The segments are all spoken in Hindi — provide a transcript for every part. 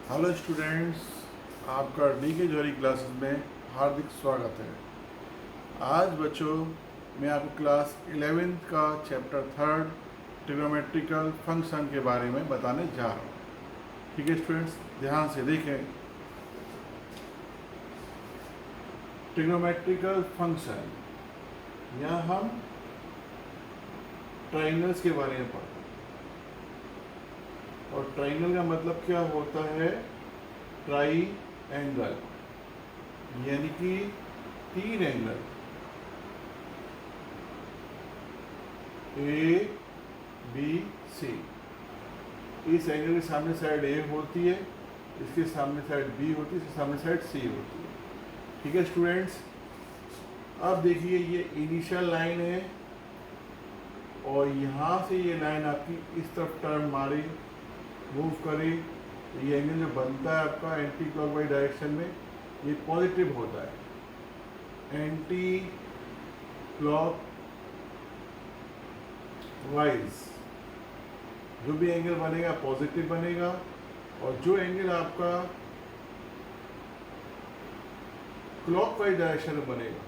हेलो स्टूडेंट्स, आपका डी के जौहरी क्लासेस में हार्दिक स्वागत है। आज बच्चों मैं आपको क्लास 11th का चैप्टर 3 ट्रिग्नोमेट्रिकल फंक्शन के बारे में बताने जा रहा हूँ। ठीक है स्टूडेंट्स, ध्यान से देखें। ट्रिग्नोमेट्रिकल फंक्शन, यहाँ हम ट्राइंगल्स के बारे में पढ़ते हैं। और ट्राइंगल का मतलब क्या होता है? ट्राई एंगल, यानी कि 3 एंगल ए बी सी। इस एंगल के सामने साइड ए होती है, इसके सामने साइड बी होती है, इसके सामने साइड सी होती है। ठीक है स्टूडेंट्स, अब देखिए ये इनिशियल लाइन है और यहाँ से ये लाइन आपकी इस तरफ टर्न मारे, मूव करे, तो ये एंगल जो बनता है आपका एंटी क्लॉकवाइज डायरेक्शन में, ये पॉजिटिव होता है। एंटी क्लॉक वाइज जो भी एंगल बनेगा पॉजिटिव बनेगा, और जो एंगल आपका क्लॉकवाइज डायरेक्शन में बनेगा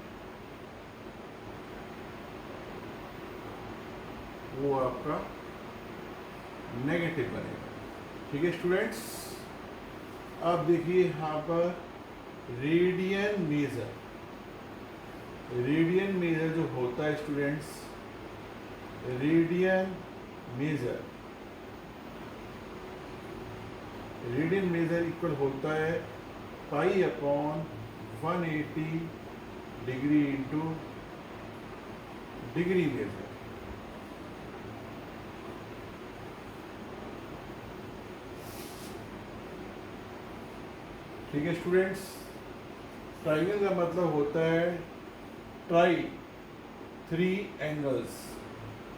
वो आपका नेगेटिव बनेगा। ठीक है स्टूडेंट्स, अब देखिए यहाँ पर रेडियन मेजर। रेडियन मेजर जो होता है स्टूडेंट्स, रेडियन मेजर इक्वल होता है pi upon 180 degree into degree measure. ठीक है स्टूडेंट्स, ट्राइंगल का मतलब होता है ट्राई 3 एंगल्स।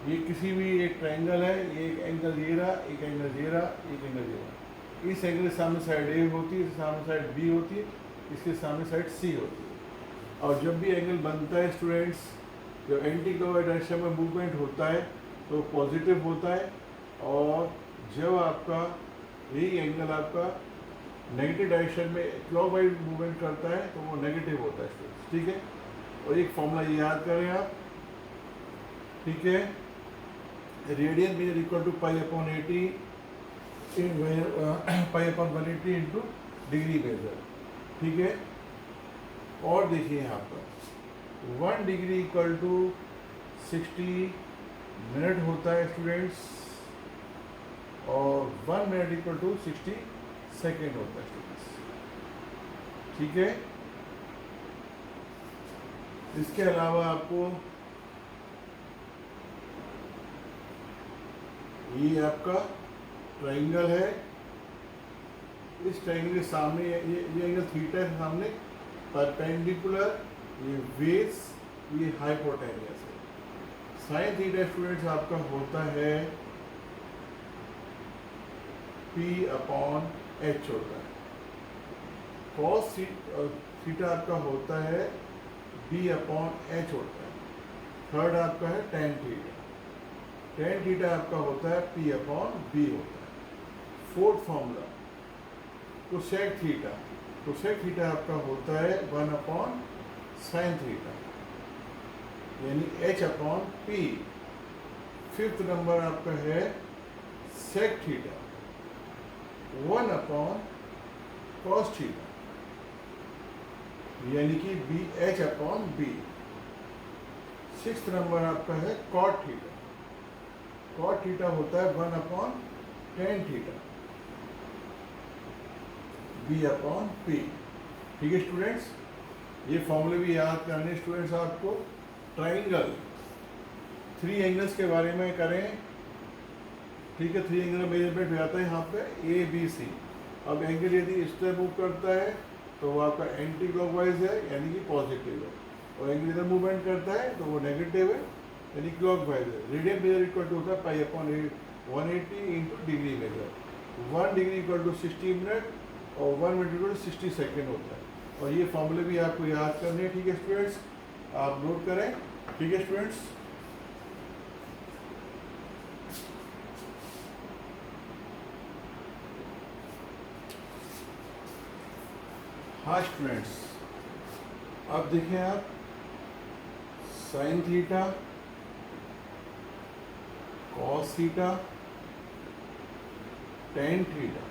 ये किसी भी एक ट्राइंगल है, ये एक एंगल ये रहा, एक एंगल ये रहा, एक एंगल ये रहा। इस एंगल के सामने साइड ए होती है, इसके सामने साइड बी होती है, इसके सामने साइड सी होती है। और जब भी एंगल बनता है स्टूडेंट्स, जब एंटी क्लॉकवाइज डायरेक्शन में मूवमेंट होता है तो पॉजिटिव होता है, और जब आपका यही एंगल आपका नेगेटिव डायरेक्शन में क्लॉकवाइज मूवमेंट करता है तो वो नेगेटिव होता है स्टूडेंट्स। ठीक है, और एक फॉर्मूला ये याद करें आप। ठीक है, radian measure equal to pi upon 180 into degree measure. ठीक है, और देखिए यहाँ पर 1 डिग्री इक्वल टू 60 मिनट होता है स्टूडेंट्स, और 1 मिनट इक्वल टू 60 सेकेंड होता है स्टूडेंट्स। ठीक है, इसके अलावा आपको ये आपका ट्राइंगल है, इस ट्राइंगल के सामने ये एंगल थीटा है, सामने परपेंडिकुलर ये बेस, ये हाइपोटेन्यूस है। साइन थीटा स्टूडेंट्स आपका होता है P अपॉन H होता है। कॉस थीटा आपका होता है B अपॉन H होता है। थर्ड आपका है टेन थीटा। टेन थीटा आपका होता है P अपॉन B होता है। Fourth formula cosec theta. Cosec theta आपका होता है 1 अपॉन साइन थीटा, यानी H upon P। Fifth number आपका है sec theta, 1 upon cos theta, यानी कि B H upon B. Sixth number आपका है कॉट थीटा। कॉट थीटा होता है 1 upon tan theta, B upon P. ठीक है स्टूडेंट्स, ये फॉर्मूले भी याद करने स्टूडेंट्स आपको। ट्राइंगल 3 एंगल्स के बारे में करें। ठीक है, 3 एंगल मेजरमेंट हो जाता है यहाँ पे ए बी सी। अब एंगल यदि इस तरह मूव करता है तो वो आपका एंटी क्लॉकवाइज है, यानी कि पॉजिटिव है, और एंगल इधर मूवमेंट करता है तो वो नेगेटिव है, यानी क्लॉकवाइज है। रेडियन मेजर इक्वल टू होता है pi upon 180 into degree measure. 1 degree equal to 60 minute और 1 मिनट इक्वल टू 60 सेकेंड होता है। और ये फॉर्मूले भी आपको याद करने हैं। ठीक है स्टूडेंट्स, आप नोट करें। ठीक है स्टूडेंट्स, हाँ स्टूडेंट्स, अब देखें आप, sine theta, cos theta, tan theta,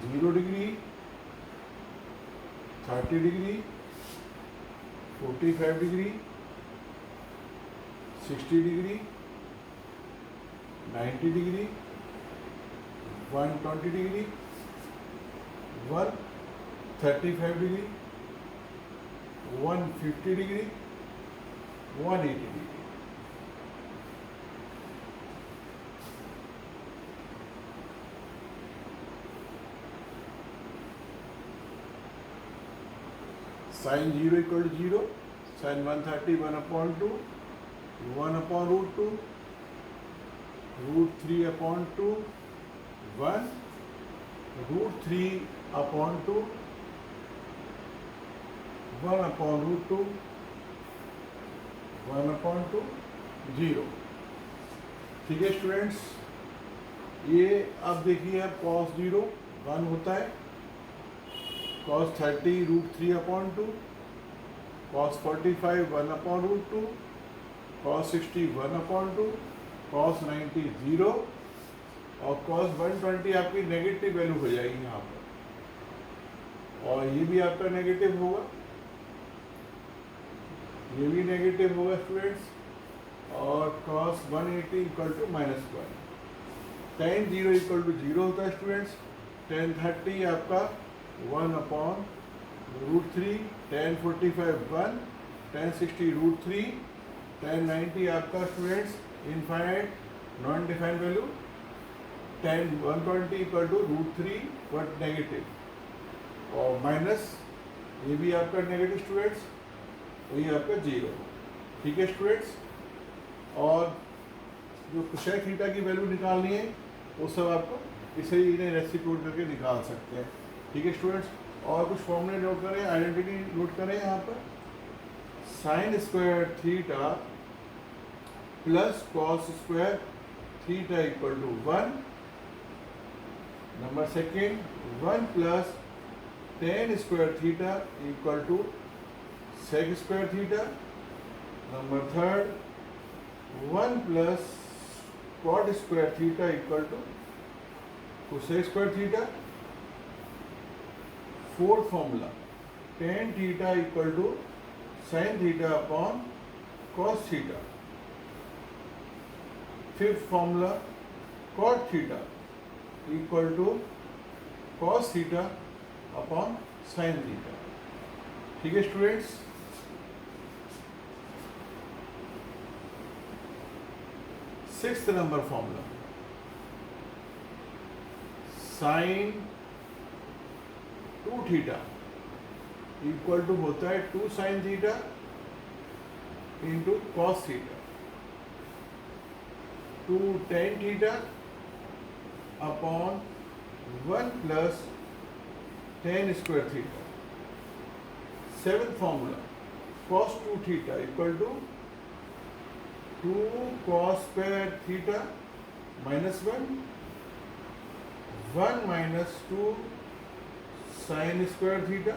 zero degree, 30 degree, 45 degree, 60 degree, 90 degree, 120 degree, 135 degree, 150 degree, 180 degree. Sine 0 equal to 0, sine 130 1/2, 1/√2, √3/2, 1, √3/2, 1/√2, 1/2, 0। ठीक है स्टूडेंट्स, ये अब देखिए आप cos 0 1 होता है, cos 30 √3/2, cos 45 1/√2, cos 60 1/2, cos 90 0 और cos 120 आपकी नेगेटिव वैल्यू हो जाएगी यहाँ पर, और ये भी आपका नेगेटिव होगा, ये भी नेगेटिव होगा स्टूडेंट्स, और cos 180 equal to -1। tan 0 equal to 0 होता है स्टूडेंट्स, tan 30 आपका 1/√3, tan 45 1, tan 60 √3, tan 90 आपका students infinite non defined value, tan 120 equal to √3 but negative, और माइनस ये भी आपका नेगेटिव स्टूडेंट्स, और ये आपका 0। ठीक है स्टूडेंट्स, और जो कोसेक थीटा की वैल्यू निकालनी है वो सब आपको इसे इन्हें रेसिप्रोकेट करके निकाल सकते हैं। ठीक है स्टूडेंट्स, और कुछ फॉर्मूले नोट करें, आइडेंटिटी नोट करें यहाँ पर, sine square theta plus cos square theta equal to 1, number second 1 plus tan square theta equal to sec square theta, number third 1 plus cot square theta equal to cosec square theta, fourth formula tan theta equal to sine theta upon cos theta, fifth formula cot theta equal to cos theta upon sine theta. ठीक है students, sixth number formula sine 2 theta equal to होता है 2 sine theta into cos theta, 2 tan theta upon 1 plus tan square theta. Seventh formula cos 2 theta equal to 2 cos square theta minus 1, 1 minus 2 sine square theta,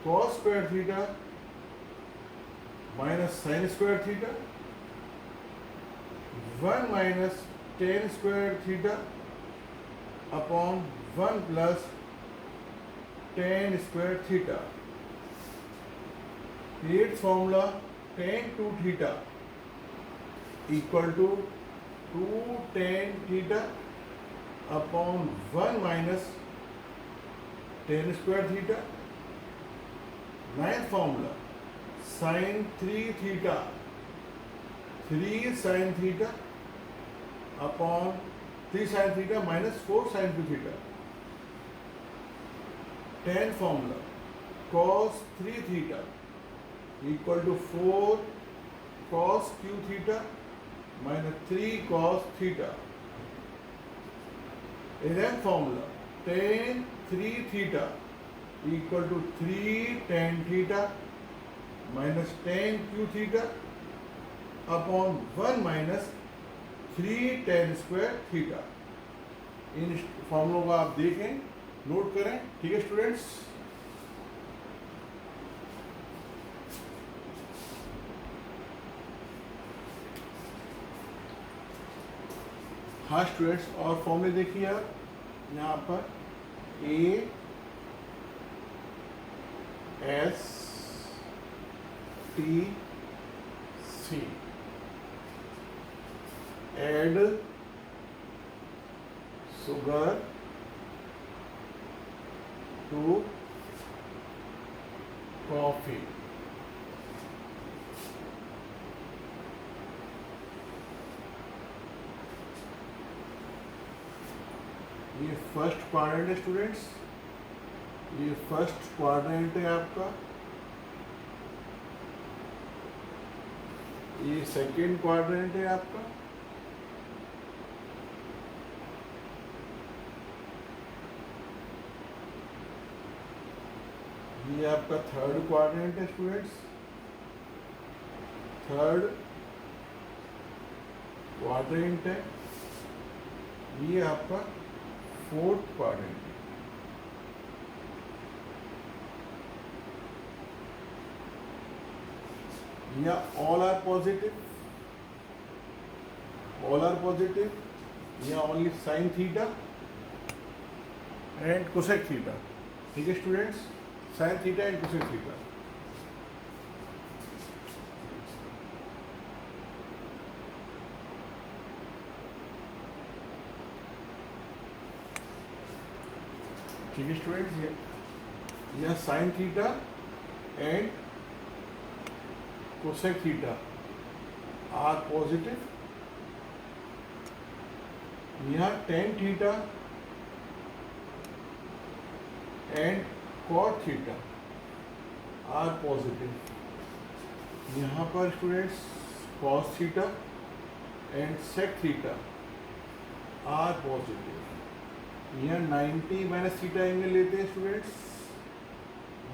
cos square theta minus sine square theta, 1 minus tan square theta upon 1 plus tan square theta. Eight formula tan 2 theta equal to 2 tan theta upon 1 minus tan square theta. Ninth formula sine 3 theta, 3 sine theta upon 3 sine theta minus 4 sine 2 theta. 10th formula cos 3 theta equal to 4 cos q theta minus 3 cos theta. 11th formula tan 3 theta equal to 3 tan theta minus tan q theta upon 1 minus 3 tan² इन फॉर्मूलों को आप देखें, नोट करें। ठीक है स्टूडेंट्स, हाँ स्टूडेंट्स, और फॉर्मूले देखिए आप यहाँ पर ASTC add sugar to coffee। ये फर्स्ट क्वाड्रेंट है स्टूडेंट्स, ये फर्स्ट क्वाड्रेंट है आपका, ये सेकेंड क्वाड्रेंट है आपका, ये आपका थर्ड क्वाड्रेंट है स्टूडेंट्स, थर्ड क्वाड्रेंट है, ये आपका फोर्थ क्वाड्रेंट है। या all are positive, all are positive, या only sine theta and cosec theta. ठीक है students, sine theta and cosec theta. ठीक है स्टूडेंट्स, यह sine theta and cosec theta are positive, यह tan theta and cot theta are positive. यहाँ पर students cos theta and sec theta are positive. यहाँ 90 माइनस थीटा एंगल लेते हैं स्टूडेंट्स,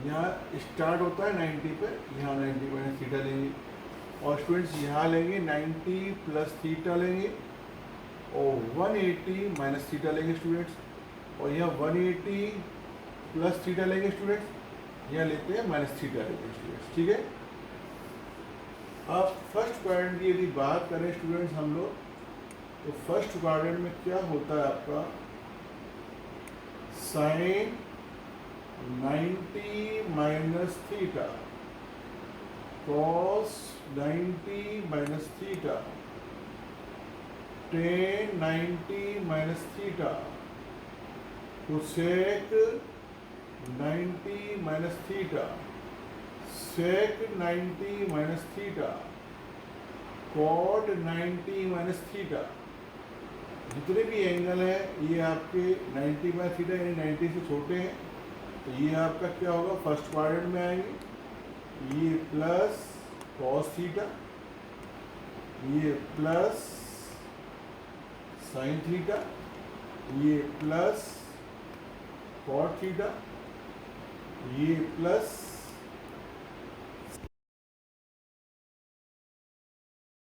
यहाँ स्टार्ट होता है 90 पे, यहाँ 90 माइनस थीटा लेंगे, और स्टूडेंट्स यहाँ लेंगे 90 प्लस थीटा लेंगे, और 180 माइनस थीटा लेंगे स्टूडेंट्स, और यहाँ 180 प्लस थीटा लेंगे स्टूडेंट्स, यहाँ लेते हैं माइनस थीटा लेते हैं स्टूडेंट्स। ठीक है, अब फर्स्ट क्वाड्रेंट की यदि बात करें स्टूडेंट्स हम लोग, तो फर्स्ट क्वाड्रेंट में क्या होता है आपका, sine 90 minus theta, cos 90 minus theta, tan 90 minus theta, cosec 90 minus theta, sec 90 minus theta, cot 90 minus theta. जितने भी एंगल है ये आपके 90 माइनस थीटा यानी 90 से छोटे हैं, तो ये आपका क्या होगा, फर्स्ट क्वाड्रेंट में आएंगे। ये प्लस कॉस थीटा, ये प्लस साइन थीटा, ये प्लस कॉट थीटा, ये प्लस